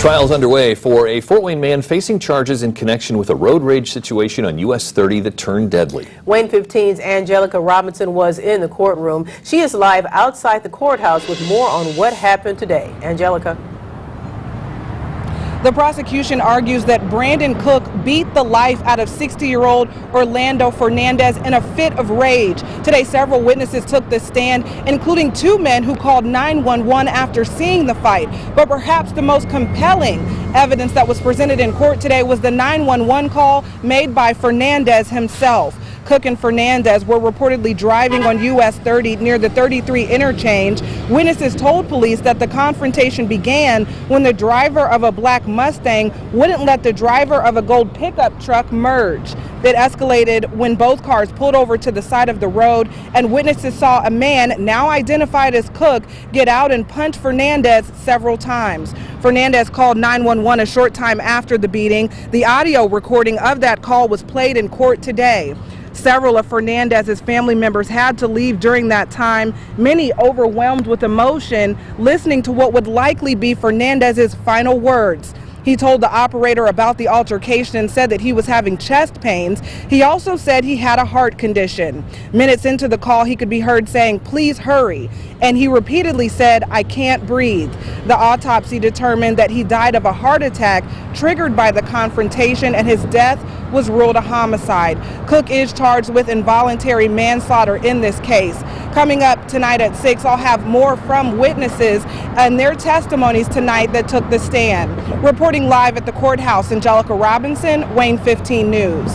Trials underway for a Fort Wayne man facing charges in connection with a road rage situation on US 30 that turned deadly. WANE 15's Angelica Robinson was in the courtroom. She is live outside the courthouse with more on what happened today. Angelica. The prosecution argues that Brandon Cook beat the life out of 60-year-old Orlando Fernandez in a fit of rage. Today, several witnesses took the stand, including two men who called 911 after seeing the fight. But perhaps the most compelling evidence that was presented in court today was the 911 call made by Fernandez himself. Cook and Fernandez were reportedly driving on US 30 near the 33 interchange. Witnesses told police that the confrontation began when the driver of a black Mustang wouldn't let the driver of a gold pickup truck merge. It escalated when both cars pulled over to the side of the road, and witnesses saw a man, now identified as Cook, get out and punch Fernandez several times. Fernandez called 911 a short time after the beating. The audio recording of that call was played in court today. Several of Fernandez's family members had to leave during that time, many overwhelmed with emotion, listening to what would likely be Fernandez's final words. He told the operator about the altercation and said that he was having chest pains. He also said he had a heart condition. Minutes into the call, he could be heard saying, "Please hurry." And he repeatedly said, "I can't breathe." The autopsy determined that he died of a heart attack triggered by the confrontation, and his death was ruled a homicide. Cook is charged with involuntary manslaughter in this case. Coming up tonight at 6, I'll have more from witnesses and their testimonies tonight that took the stand. Reporting live at the courthouse, Angelica Robinson, WANE 15 News.